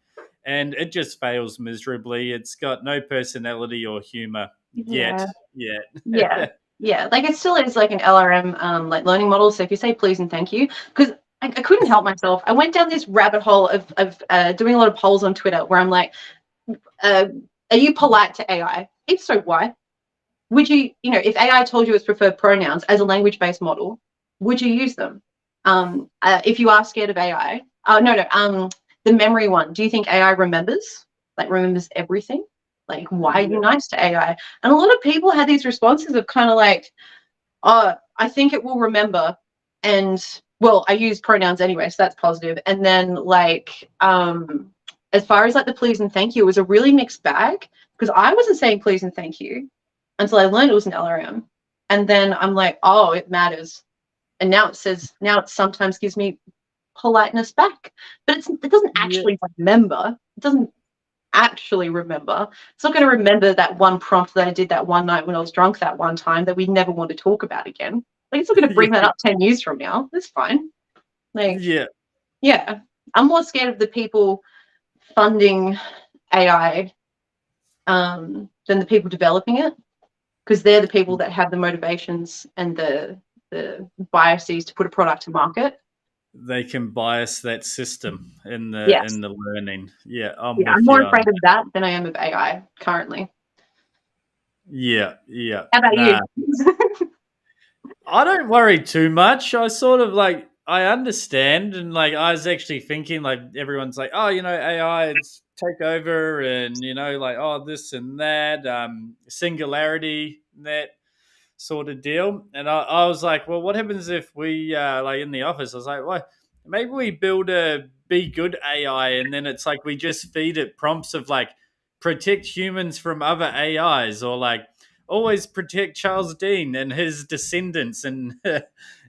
and it just fails miserably. It's got no personality or humor yet. Yeah. Yeah. Yeah. Yeah. Like, it still is like an LRM like learning model. So if you say please and thank you, because I couldn't help myself. I went down this rabbit hole of doing a lot of polls on Twitter where I'm like, are you polite to AI? If so, why? Would you, if AI told you its preferred pronouns as a language-based model, would you use them? If you are scared of AI, no, the memory one. Do you think AI remembers everything? Like, why are you nice to AI? And a lot of people had these responses of kind of like, oh, I think it will remember. And well, I use pronouns anyway, so that's positive. And then like, as far as like the please and thank you, it was a really mixed bag because I wasn't saying please and thank you until I learned it was an LRM. And then I'm like, oh, it matters. And now it sometimes gives me politeness back, but it doesn't Yeah. actually remember. It doesn't actually remember. It's not going to remember that one prompt that I did that one night when I was drunk that one time that we never want to talk about again. Like, it's not going to bring that up 10 years from now. That's fine. Like, Yeah. yeah, I'm more scared of the people funding AI than the people developing it, because they're the people that have the motivations and the biases to put a product to market. They can bias that system in Yes. the learning. Yeah, I'm Yeah, I'm with more you on afraid of that. that than I am of AI currently. Yeah, yeah. How about you? Nah, I don't worry too much. I sort of like I understand, and like I was actually thinking like everyone's like, oh, AI it's take over, and like oh this and that, singularity that sort of deal. And I was like, well, what happens if we like in the office? I was like, well, maybe we build a be good AI, and then it's like we just feed it prompts of like protect humans from other AIs, or like always protect Charles Dean and his descendants, and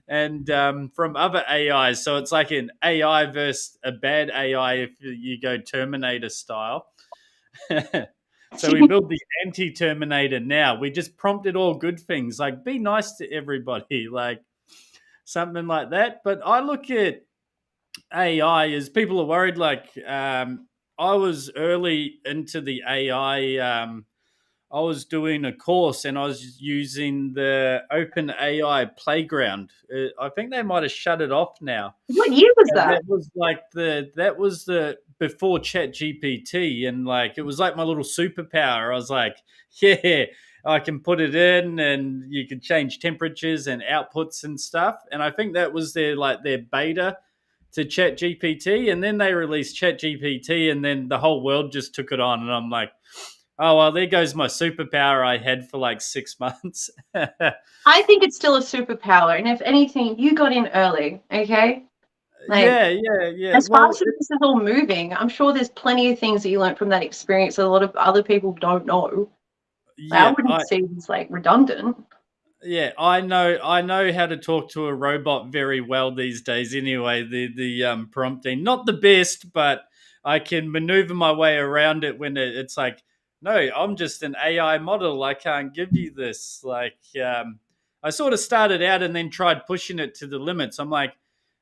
and from other AIs. So it's like an AI versus a bad AI if you go Terminator style. So we build the anti-Terminator now. We just prompted all good things, like be nice to everybody, like something like that. But I look at AI as people are worried. Like I was early into the AI. I was doing a course and I was using the Open AI Playground. I think they might have shut it off now. What year was And that? that was the before Chat GPT, and like it was like my little superpower. I was like, yeah, I can put it in and you can change temperatures and outputs and stuff. And I think that was their beta to Chat GPT, and then they released Chat GPT, and then the whole world just took it on. And I'm like, oh well, there goes my superpower I had for like 6 months. I think it's still a superpower, and if anything, you got in early. Okay. Like, yeah. as fast as this is all moving, I'm sure there's plenty of things that you learned from that experience that a lot of other people don't know. Like, I wouldn't see it as like redundant. Yeah, I know how to talk to a robot very well these days. Anyway, the prompting, not the best, but I can maneuver my way around it when it's like, no, I'm just an AI model. I can't give you this. Like, I sort of started out and then tried pushing it to the limits. I'm like,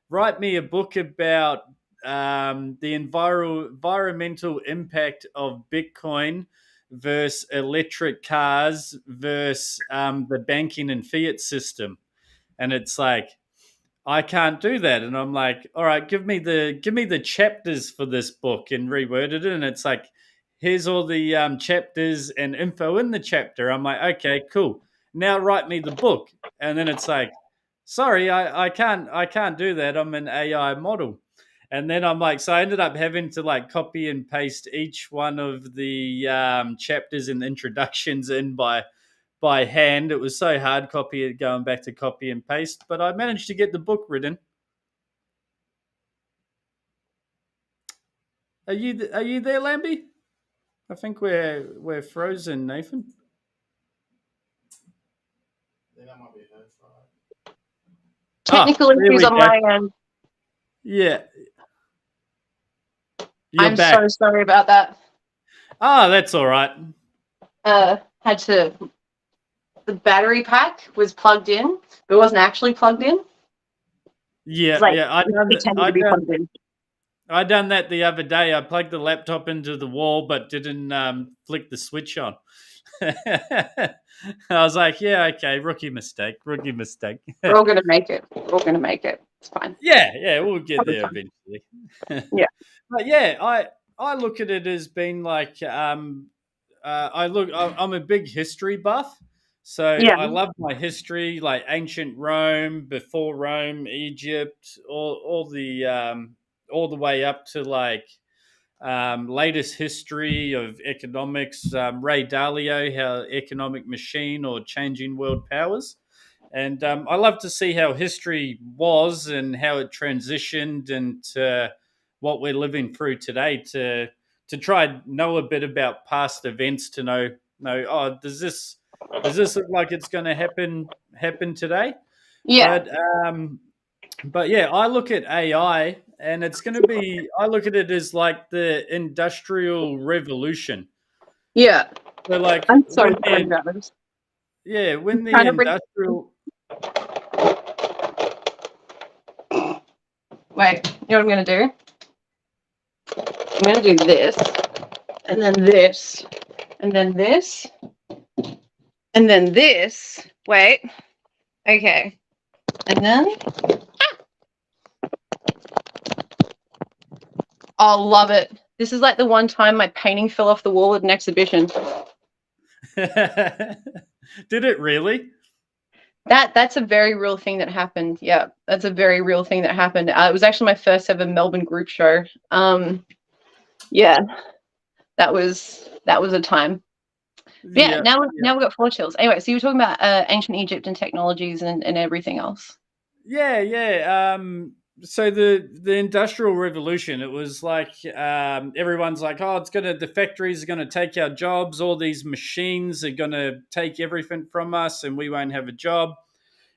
write me a book about the environmental impact of Bitcoin versus electric cars versus the banking and fiat system. And it's like, I can't do that. And I'm like, all right, give me the chapters for this book, and reworded it. And it's like, here's all the chapters and info in the chapter. I'm like, okay, cool. Now write me the book. And then it's like, sorry, I can't do that. I'm an AI model. And then I'm like, so I ended up having to like copy and paste each one of the chapters and introductions in by hand. It was so hard going back to copy and paste, but I managed to get the book written. Are you there, Lambi? I think we're frozen, Nathan. That might be her side. Technical issues on my end. Yeah. You're I'm back. so sorry about that. Oh, that's all right. The battery pack was plugged in, but it wasn't actually plugged in. Yeah, Like, yeah. pretending to be plugged in. I done that the other day. I plugged the laptop into the wall, but didn't flick the switch on. I was like, yeah, okay, rookie mistake. We're all gonna make it. We're all gonna make it. It's fine. Yeah, we'll get there Probably eventually. Yeah. But yeah, I look at it as being like I'm a big history buff, so Yeah. I love my history, like ancient Rome, before Rome, Egypt, all the way up to like latest history of economics. Ray Dalio, how economic machine or changing world powers. And I love to see how history was and how it transitioned into what we're living through today to try and know a bit about past events to know oh, does this look like it's going to happen today? Yeah. But yeah, I look at AI and it's going to be, I look at it as like the industrial revolution. Yeah. So like I'm sorry about this. Yeah, when the Trying to bring- industrial Wait, you know what I'm gonna do? I'm gonna do this, and then this, and then this, and then this. Wait. Okay. And then. Oh, love it. This is like the one time my painting fell off the wall at an exhibition. Did it really? That's a very real thing that happened. Yeah, that's a very real thing that happened. It was actually my first ever Melbourne group show. Yeah, that was a time. Yeah, now we've got 4 chills. Anyway, so you were talking about ancient Egypt and technologies and everything else. Yeah. So the Industrial Revolution, it was like everyone's like, oh, the factories are gonna take our jobs. All these machines are gonna take everything from us, and we won't have a job.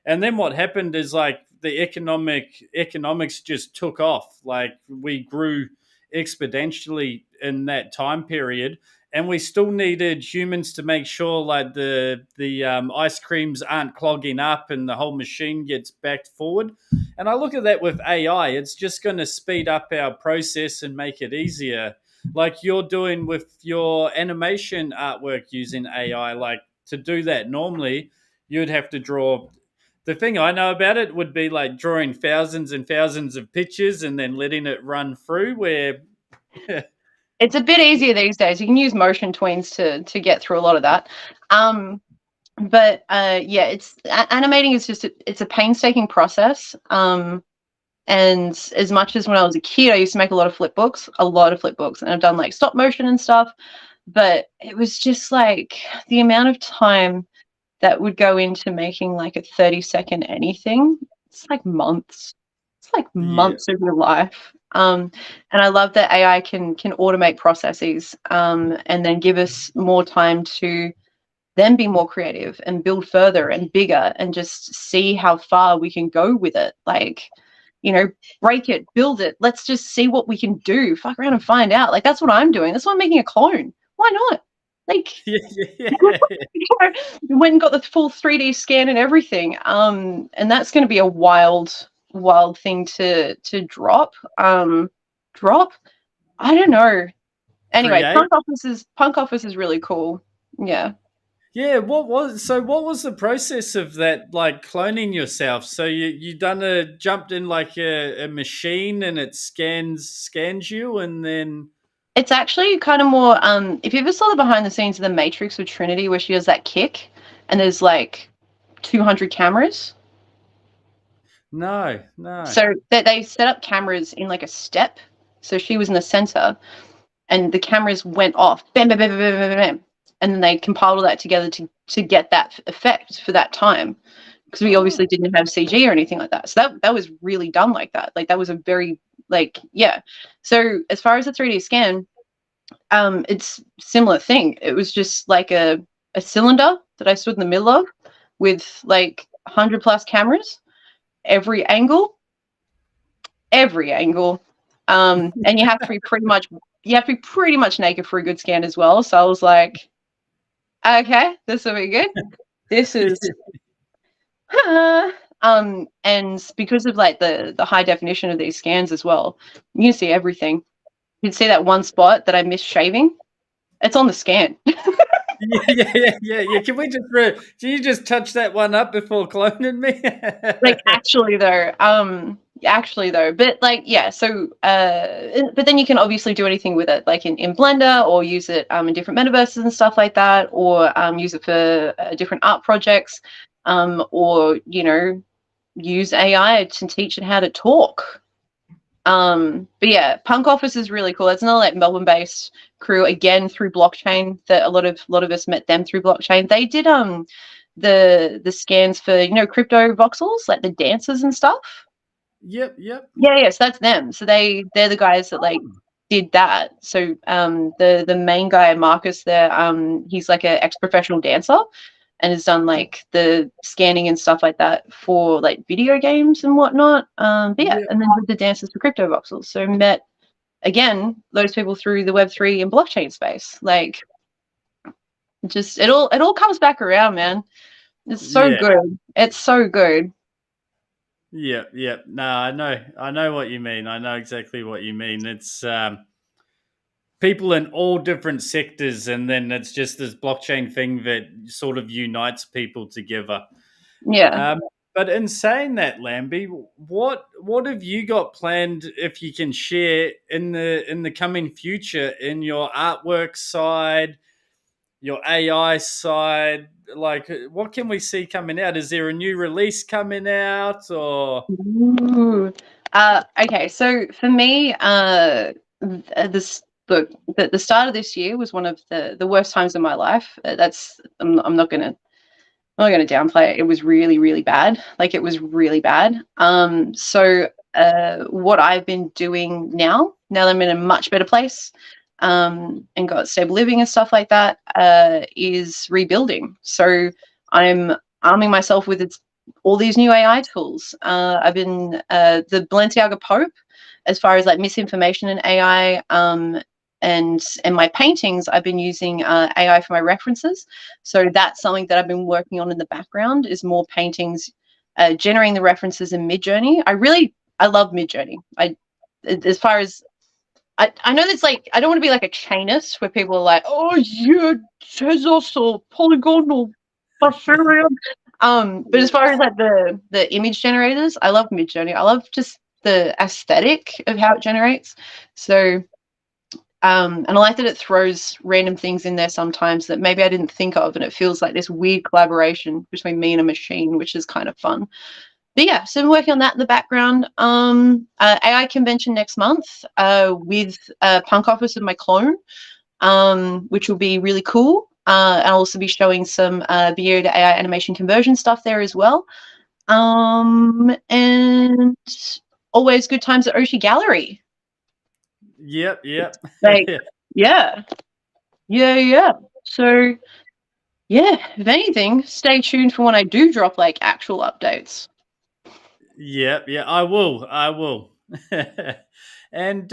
And then what happened is like the economics just took off. Like we grew exponentially in that time period, and we still needed humans to make sure like the ice creams aren't clogging up and the whole machine gets backed forward. And I look at that with AI, it's just going to speed up our process and make it easier. Like you're doing with your animation artwork using AI, like to do that normally, you'd have to draw. The thing I know about it would be like drawing thousands and thousands of pictures and then letting it run through where It's a bit easier these days. You can use motion tweens to get through a lot of that. But yeah, animating is just it's a painstaking process. And as much as when I was a kid, I used to make a lot of flip books, and I've done like stop motion and stuff. But it was just like the amount of time that would go into making like a 30-second anything. It's like months. It's like months of your life. And I love that AI can automate processes and then give us more time to then be more creative and build further and bigger and just see how far we can go with it. Like, you know, break it, build it. Let's just see what we can do. Fuck around and find out. Like, that's what I'm doing. That's why I'm making a clone. Why not? Like, went and got the full 3D scan and everything. And that's going to be a wild thing to drop. Drop? I don't know. Anyway, Punk Office is really cool. Yeah. Yeah, what was the process of that, like cloning yourself? So you jumped in like a machine and it scans you and then It's actually kind of more if you ever saw the behind the scenes of The Matrix with Trinity where she does that kick and there's like 200 cameras. No. So they set up cameras in like a step. So she was in the center and the cameras went off. Bam, bam, bam, bam, bam, bam, bam. And then they compiled all that together to get that effect for that time. Because we obviously didn't have CG or anything like that. So that was really done like that. Like that was a very like, yeah. So as far as the 3D scan, it's similar thing. It was just like a cylinder that I stood in the middle of with like 100+ cameras, every angle. And you have to be pretty much naked for a good scan as well. So I was like, okay, this will be good. This is and because of like the high definition of these scans as well, you can see everything. You can see that one spot that I missed shaving. It's on the scan. Yeah. Can you just touch that one up before cloning me? Like actually though, but like yeah. So but then you can obviously do anything with it, like in Blender, or use it in different metaverses and stuff like that, or use it for different art projects, or you know, use AI to teach it how to talk. But yeah, Punk Office is really cool. It's another like Melbourne-based crew, again through blockchain. That a lot of us met them through blockchain. They did the scans for, you know, crypto voxels, like the dances and stuff. Yep. Yeah, so that's them. So they're the guys that like did that. So the main guy, Marcus, there, he's like an ex-professional dancer and has done like the scanning and stuff like that for like video games and whatnot. But yeah, and then did the dances for crypto voxels. So met again those people through the Web3 and blockchain space. Like, just it all comes back around, man. It's so good. It's so good. Yeah. No, I know what you mean. I know exactly what you mean. It's people in all different sectors, and then it's just this blockchain thing that sort of unites people together. Yeah. But in saying that, Lambi, what have you got planned, if you can share, in the coming future, in your artwork side, your AI side? Like, what can we see coming out? Is there a new release coming out, or? Ooh. Okay, so for me, the start of this year was one of the worst times of my life. I'm not gonna downplay it. It was really, really bad. Like, it was really bad. So what I've been doing now that I'm in a much better place, and got stable living and stuff like that, is rebuilding. So I'm arming myself with all these new AI tools. I've been the Balenciaga Pope, as far as like misinformation in AI, and my paintings, I've been using AI for my references. So that's something that I've been working on in the background, is more paintings, generating the references in Midjourney. I love Midjourney. As far as I know, that's like, I don't want to be like a chainist where people are like, oh yeah, Tezos or Polygon or Ethereum. But as far as like the image generators, I love Midjourney. I love just the aesthetic of how it generates. So and I like that it throws random things in there sometimes that maybe I didn't think of, and it feels like this weird collaboration between me and a machine, which is kind of fun. But yeah, so I'm working on that in the background. AI convention next month with Punk Office and my clone, which will be really cool. I'll also be showing some video to AI animation conversion stuff there as well. And always good times at Oshi Gallery. Yep. Like, yeah. So, yeah, if anything, stay tuned for when I do drop like actual updates. Yeah, I will. And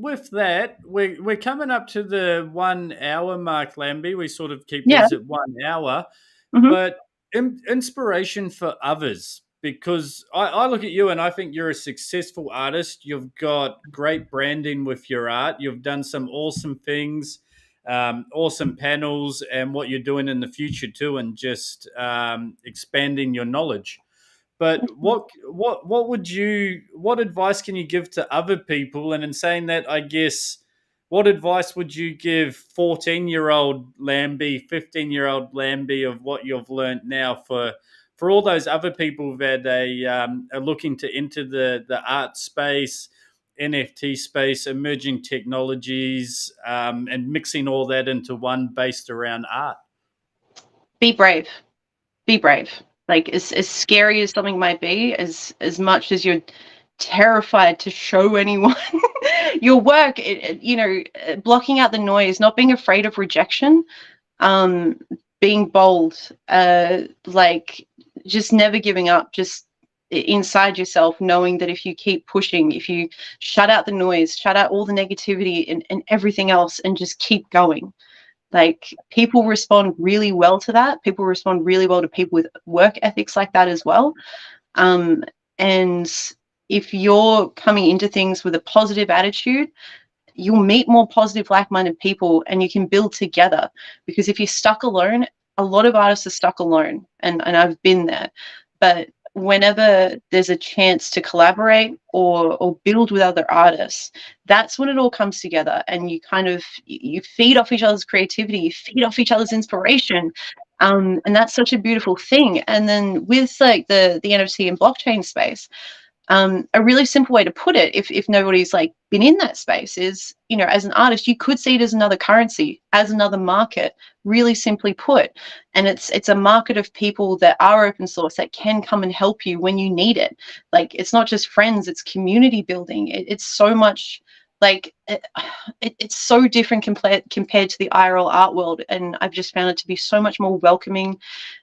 with that, we're coming up to the 1 hour mark, Lambi. We sort of keep these at 1 hour, but inspiration for others, because I look at you and I think you're a successful artist. You've got great branding with your art. You've done some awesome things, awesome panels, and what you're doing in the future too, and just expanding your knowledge. But what advice can you give to other people? And in saying that, I guess, what advice would you give 14-year-old Lambi, 15-year-old Lambi, of what you've learned now for all those other people that are looking to enter the art space, NFT space, emerging technologies, and mixing all that into one based around art? Be brave. Like, as scary as something might be, as much as you're terrified to show anyone your work, blocking out the noise, not being afraid of rejection, being bold, like just never giving up, just inside yourself, knowing that if you keep pushing, if you shut out the noise, shut out all the negativity and everything else, and just keep going. Like, people respond really well to that. People respond really well to people with work ethics like that as well. And if you're coming into things with a positive attitude, you'll meet more positive, like-minded people, and you can build together. Because if you're stuck alone, a lot of artists are stuck alone, and I've been there. But whenever there's a chance to collaborate or build with other artists, that's when it all comes together, and you feed off each other's creativity, you feed off each other's inspiration, and that's such a beautiful thing. And then with like the NFT and blockchain space, a really simple way to put it, if nobody's like been in that space, is, as an artist, you could see it as another currency, as another market, really simply put. And it's a market of people that are open source, that can come and help you when you need it. Like, it's not just friends, it's community building. It's so much, like, it's so different compared to the IRL art world. And I've just found it to be so much more welcoming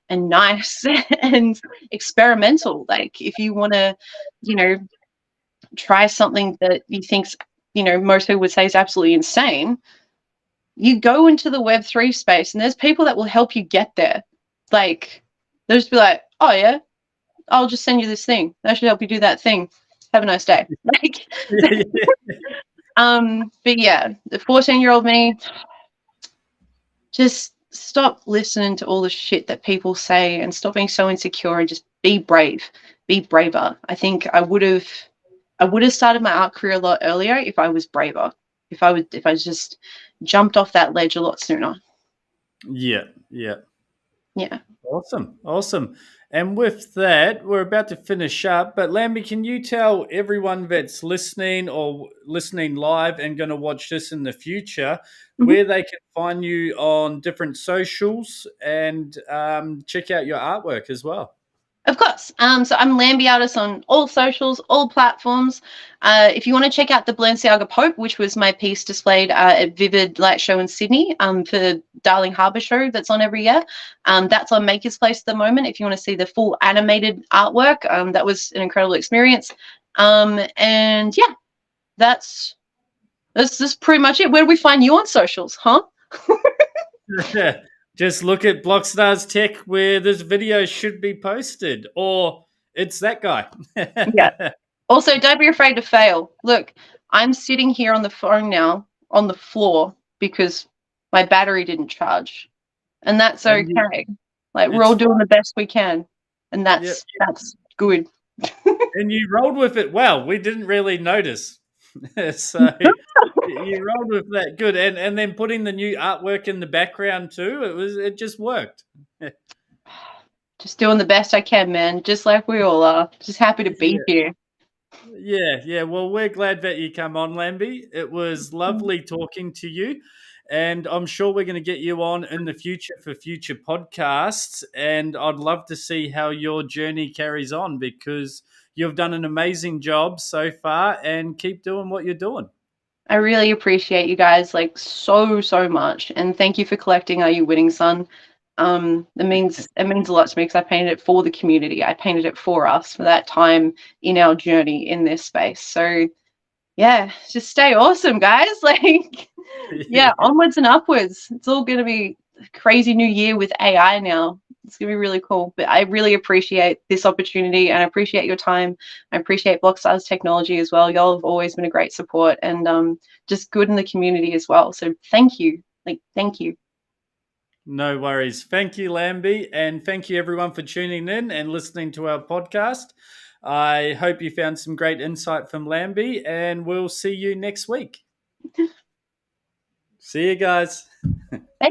and nice and experimental. Like, if you want to, try something that you think's, most people would say is absolutely insane, you go into the Web3 space, and there's people that will help you get there. Like, they'll just be like, oh yeah, I'll just send you this thing, that should help you do that thing, have a nice day. Like, but yeah, the 14-year-old me, just stop listening to all the shit that people say, and stop being so insecure, and just be brave, be braver. I think I would have started my art career a lot earlier if I was braver, if I just jumped off that ledge a lot sooner. Yeah. Awesome. And with that, we're about to finish up. But Lambi, can you tell everyone that's listening or listening live and going to watch this in the future, where they can find you on different socials and check out your artwork as well? Of course. So I'm Lambi Artist on all socials, all platforms. If you want to check out the Balenciaga Pope, which was my piece displayed at Vivid Light Show in Sydney for the Darling Harbour show that's on every year, that's on Maker's Place at the moment. If you want to see the full animated artwork, that was an incredible experience. And yeah, that's That's pretty much it. Where do we find you on socials, huh? Just look at Blockstars Tech where this video should be posted, or it's that guy. Yeah. Also, don't be afraid to fail. Look, I'm sitting here on the phone now on the floor because my battery didn't charge, and that's And okay. Like, we're it's all doing the best we can, and that's good. And you rolled with it well. We didn't really notice. So you rolled with that good. And then putting the new artwork in the background too, it just worked. Just doing the best I can, man. Just like we all are. Just happy to be here. Yeah. Well, we're glad that you come on, Lambi. It was lovely talking to you. And I'm sure we're going to get you on in the future for future podcasts. And I'd love to see how your journey carries on, because you've done an amazing job so far, and keep doing what you're doing. I really appreciate you guys, like, so much. And thank you for collecting Are You Winning, Son? It means a lot to me because I painted it for the community. I painted it for us for that time in our journey in this space. So yeah, just stay awesome, guys. Like, yeah, onwards and upwards. It's all going to be a crazy new year with AI now. It's going to be really cool. But I really appreciate this opportunity, and I appreciate your time. I appreciate Blockstars technology as well. Y'all have always been a great support, and just good in the community as well. So thank you. Thank you. No worries. Thank you, Lambi. And thank you, everyone, for tuning in and listening to our podcast. I hope you found some great insight from Lambi, and we'll see you next week. See you guys. Bye.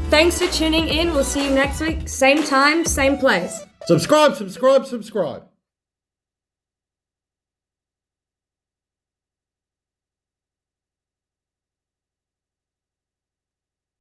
Thanks for tuning in. We'll see you next week. Same time, same place. Subscribe.